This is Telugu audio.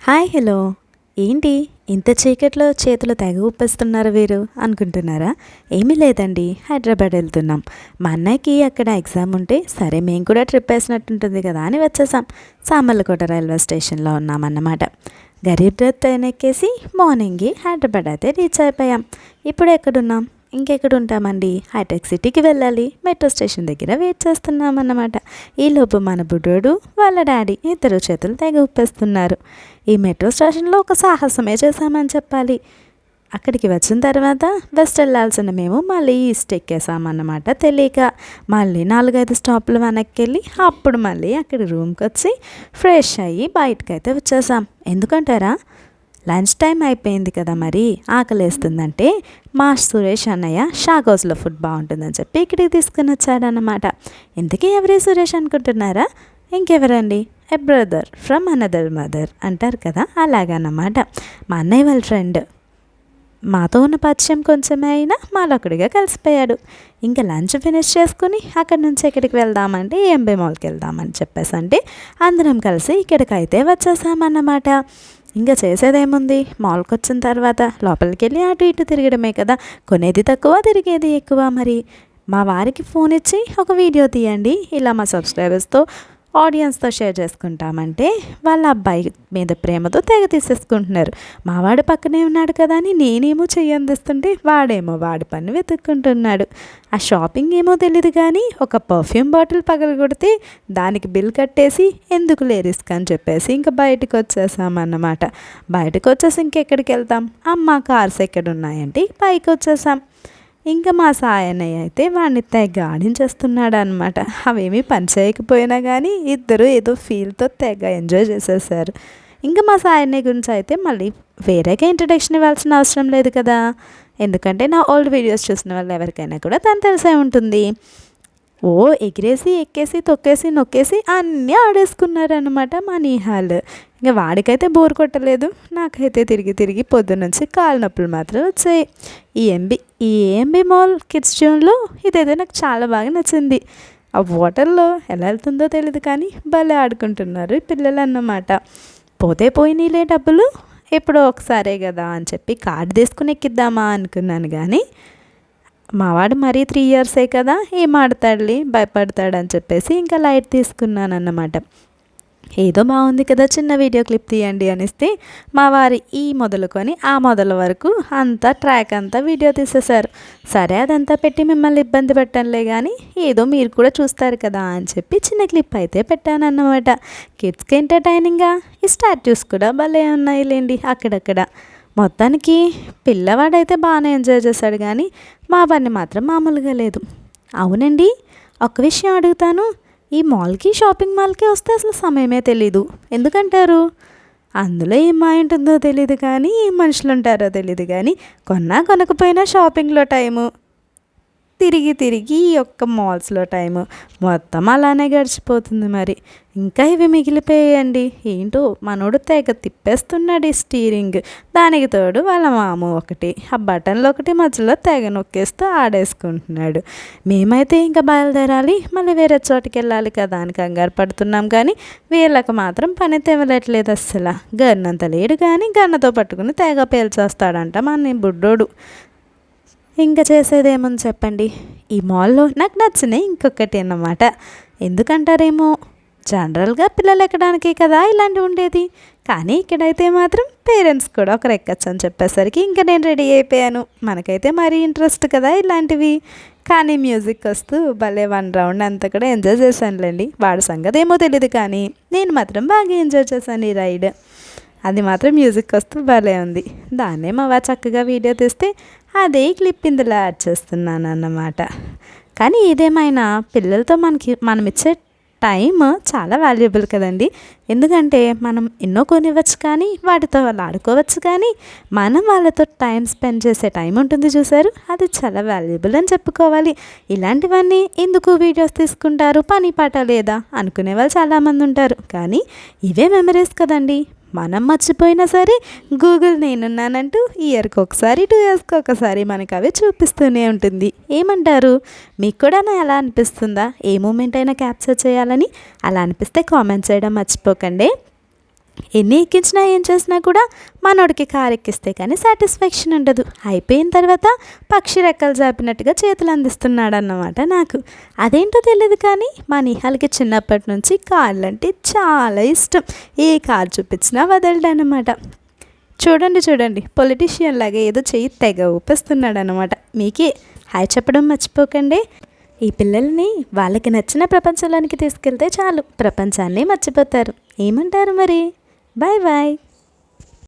హాయ్ హలో ఏంటి ఇంత చీకట్లో చేతులు తెగ ఊపేస్తున్నారు వీరు అనుకుంటున్నారా? ఏమీ లేదండి, హైదరాబాద్ వెళ్తున్నాం. మా అన్నయ్యకి అక్కడ ఎగ్జామ్ ఉంటే సరే మేము కూడా ట్రిప్ వేసినట్టుంటుంది కదా అని వచ్చేసాం. సామర్లకోట రైల్వే స్టేషన్లో ఉన్నామన్నమాట. గరీబ్ రథ్ ట్రైన్ ఎక్కేసి మార్నింగే హైదరాబాద్ అయితే రీచ్ అయిపోయాం. ఇప్పుడు ఎక్కడున్నాం? ఇంకెక్కడ ఉంటామండి, హైటెక్ సిటీకి వెళ్ళాలి. మెట్రో స్టేషన్ దగ్గర వెయిట్ చేస్తున్నామన్నమాట. ఈలోపు మన బుడ్డోడు వాళ్ళ డాడీ ఇద్దరు చేతులు తెగ ఉప్పేస్తున్నారు. ఈ మెట్రో స్టేషన్లో ఒక సాహసమే చేశామని చెప్పాలి. అక్కడికి వచ్చిన తర్వాత వెస్ట్ వెళ్ళాల్సిన మేము మళ్ళీ ఈస్ట్ ఎక్కేసామన్నమాట. తెలియక మళ్ళీ 4-5 స్టాప్లు వెనక్కి వెళ్ళి అప్పుడు మళ్ళీ అక్కడ రూమ్కి వచ్చి ఫ్రెష్ అయ్యి బయటకైతే వచ్చేసాం. ఎందుకంటారా? లంచ్ టైం అయిపోయింది కదా, మరి ఆకలేస్తుందంటే మా సురేష్ అన్నయ్య షాక్ హౌస్లో ఫుడ్ బాగుంటుందని చెప్పి ఇక్కడికి తీసుకుని వచ్చాడనమాట. ఇంతకీ ఎవరి సురేష్ అనుకుంటున్నారా? ఇంకెవరండి, a brother from another mother అంటారు కదా, అలాగన్నమాట. మా అన్నయ్య వాళ్ళ ఫ్రెండ్. మాతో ఉన్న పరిచయం కొంచెమే అయినా మాలోకడిగా కలిసిపోయాడు. ఇంకా లంచ్ ఫినిష్ చేసుకుని అక్కడి నుంచి ఎక్కడికి వెళ్దామంటే ఎంబీ మాల్కి వెళ్దామని చెప్పేసి అంటే అందరం కలిసి ఇక్కడికైతే వచ్చేసామన్నమాట. ఇంకా చేసేదేముంది, మాల్కి వచ్చిన తర్వాత లోపలికి వెళ్ళి అటు ఇటు తిరగడమే కదా. కొనేది తక్కువ, తిరిగేది ఎక్కువ. మరి మా వారికి ఫోన్ ఇచ్చి ఒక వీడియో తీయండి, ఇలా మా సబ్స్క్రైబర్స్తో ఆడియన్స్తో షేర్ చేసుకుంటామంటే వాళ్ళ అబ్బాయి మీద ప్రేమతో తెగ తీసేసుకుంటున్నారు. మావాడు పక్కనే ఉన్నాడు కదా అని నేనేమో చెయ్యి అందిస్తుంటే వాడేమో వాడి పని వెతుక్కుంటున్నాడు. ఆ షాపింగ్ ఏమో తెలియదు కానీ ఒక పర్ఫ్యూమ్ బాటిల్ పగలగొడితే దానికి బిల్ కట్టేసి ఎందుకు రిస్క్ అని చెప్పేసి ఇంకా బయటకు వచ్చేసామన్నమాట. బయటకు వచ్చేసి ఇంకెక్కడికి వెళ్తాం, అమ్మ కార్స్ ఎక్కడున్నాయంటే పైకి వచ్చేసాం. ఇంకా మా సాయన్నయ్య అయితే వాడిని తెగ ఆడించేస్తున్నాడు అనమాట. అవేమీ పని చేయకపోయినా కానీ ఇద్దరు ఏదో ఫీల్తో తెగ ఎంజాయ్ చేసేసారు. ఇంకా మా సాయన్నయ్య గురించి అయితే మళ్ళీ వేరేగా ఇంట్రడక్షన్ ఇవ్వాల్సిన అవసరం లేదు కదా, ఎందుకంటే నా ఓల్డ్ వీడియోస్ చూసిన వాళ్ళు ఎవరికైనా కూడా తను తెలిసే ఉంటుంది. ఓ ఎగిరేసి ఎక్కేసి తొక్కేసి నొక్కేసి అన్నీ ఆడేసుకున్నారనమాట మా నిహాల్. ఇంకా వాడికైతే బోర్ కొట్టలేదు, నాకైతే తిరిగి తిరిగి పొద్దున్నుంచి కాళ్ళ నొప్పులు మాత్రం వచ్చాయి. ఈ ఏఎంబి మాల్ కిడ్స్ జోన్లో ఇదైతే నాకు చాలా బాగా నచ్చింది. ఆ వాటర్లో ఎలా వెళ్తుందో తెలియదు కానీ భలే ఆడుకుంటున్నారు ఈ పిల్లలు అన్నమాట. పోతే పోయినీలే డబ్బులు, ఎప్పుడో ఒకసారే కదా అని చెప్పి కార్డు తీసుకుని ఎక్కిద్దామా అనుకున్నాను. కానీ మావాడు మరీ 3 ఇయర్సే కదా, ఏం ఆడతాడులే, భయపడతాడని చెప్పేసి ఇంకా లైట్ తీసుకున్నాను అన్నమాట. ఏదో బాగుంది కదా, చిన్న వీడియో క్లిప్ తీయండి అనిస్తే మా వారి ఈ మొదలుకొని ఆ మొదల వరకు అంతా ట్రాక్ అంతా వీడియో తీసేశారు. సరే అదంతా పెట్టి మిమ్మల్ని ఇబ్బంది పెట్టనులే కానీ ఏదో మీరు కూడా చూస్తారు కదా అని చెప్పి చిన్న క్లిప్ అయితే పెట్టానన్నమాట. కిడ్స్కి ఎంటర్టైనింగ్గా ఈ స్టాట్యూస్ కూడా భలే ఉన్నాయి లేండి అక్కడక్కడ. మొత్తానికి పిల్లవాడైతే బాగానే ఎంజాయ్ చేశాడు కానీ మా పని మాత్రం మామూలుగా లేదు. అవునండి, ఒక విషయం అడుగుతాను, ఈ మాల్కి షాపింగ్ మాల్కి వస్తే అసలు సమయమే తెలీదు, ఎందుకంటారు? అందులో ఏం మాయ ఉంటుందో తెలియదు కానీ ఏం మనుషులు ఉంటారో తెలియదు కానీ కొనకపోయినా షాపింగ్లో టైము, తిరిగి తిరిగి ఈ యొక్క మాల్స్లో టైము మొత్తం అలానే గడిచిపోతుంది. మరి ఇంకా ఇవి మిగిలిపోయాయండి. ఏంటో మనోడు తెగ తిప్పేస్తున్నాడు ఈ స్టీరింగ్, దానికి తోడు వాళ్ళ మామ ఒకటి ఆ బటన్లు ఒకటి మధ్యలో తెగ నొక్కేస్తూ ఆడేసుకుంటున్నాడు. మేమైతే ఇంకా బయలుదేరాలి, మళ్ళీ వేరే చోటుకి వెళ్ళాలి కదా అని కంగారు పడుతున్నాం. కానీ వీళ్ళకి మాత్రం పని తెవలట్లేదు అస్సలు. గన్నంత లేడు కానీ గన్నతో పట్టుకుని తెగ పేల్చేస్తాడంట మన బుడ్డోడు. ఇంకా చేసేదేమని చెప్పండి. ఈ మాల్లో నాకు నచ్చినాయి ఇంకొకటి అన్నమాట. ఎందుకంటారేమో, జనరల్గా పిల్లలు ఎక్కడానికి కదా ఇలాంటివి ఉండేది, కానీ ఇక్కడైతే మాత్రం పేరెంట్స్ కూడా ఒకరు ఎక్కచ్చు అని చెప్పేసరికి ఇంకా నేను రెడీ అయిపోయాను. మనకైతే మరీ ఇంట్రెస్ట్ కదా ఇలాంటివి. కానీ మ్యూజిక్ వస్తూ భలే 1 రౌండ్ అంతా కూడా ఎంజాయ్ చేశానులేండి. వాడి సంగతి ఏమో తెలియదు కానీ నేను మాత్రం బాగా ఎంజాయ్ చేశాను ఈ రైడ్. అది మాత్రం మ్యూజిక్ వస్తూ భలే ఉంది. దాన్నే మా చక్కగా వీడియో తీస్తే అదే క్లిప్ ఇందులో యాడ్ చేస్తున్నాను అన్నమాట. కానీ ఏదేమైనా పిల్లలతో మనం ఇచ్చే టైం చాలా వాల్యుబుల్ కదండి. ఎందుకంటే మనం ఎన్నో కొనివ్వచ్చు కానీ వాటితో వాళ్ళు ఆడుకోవచ్చు, కానీ మనం వాళ్ళతో టైం స్పెండ్ చేసే టైం ఉంటుంది చూసారు, అది చాలా వాల్యుబుల్ అని చెప్పుకోవాలి. ఇలాంటివన్నీ ఎందుకు వీడియోస్ తీసుకుంటారు, పని పాట లేదా అనుకునే వాళ్ళు చాలామంది ఉంటారు. కానీ ఇవే మెమరీస్ కదండి. మనం మర్చిపోయినా సరే గూగుల్ నేనున్నానంటూ ఇయర్కి ఒకసారి 2 ఇయర్స్కి ఒకసారి మనకు అవి చూపిస్తూనే ఉంటుంది. ఏమంటారు? మీకు కూడా ఎలా అనిపిస్తుందా? ఏ మూమెంట్ అయినా క్యాప్చర్ చేయాలని? అలా అనిపిస్తే కామెంట్ చేయడం మర్చిపోకండి. ఎన్ని ఎక్కించినా ఏం చేసినా కూడా మనోడికి కారు ఎక్కిస్తే కానీ సాటిస్ఫాక్షన్ ఉండదు. అయిపోయిన తర్వాత పక్షి రెక్కలు చాపినట్టుగా చేతులు అందిస్తున్నాడు అన్నమాట నాకు. అదేంటో తెలియదు కానీ మా నిహాల్కి చిన్నప్పటి నుంచి కార్లు అంటే చాలా ఇష్టం. ఏ కారు చూపించినా వదలడనమాట. చూడండి చూడండి, పొలిటీషియన్ లాగా ఏదో చెయ్యి తెగ ఊపిస్తున్నాడు అనమాట. మీకే హాయ్ చెప్పడం మర్చిపోకండి. ఈ పిల్లల్ని వాళ్ళకి నచ్చిన ప్రపంచంలోనికి తీసుకెళ్తే చాలు, ప్రపంచాన్ని మర్చిపోతారు. ఏమంటారు మరి? Bye bye.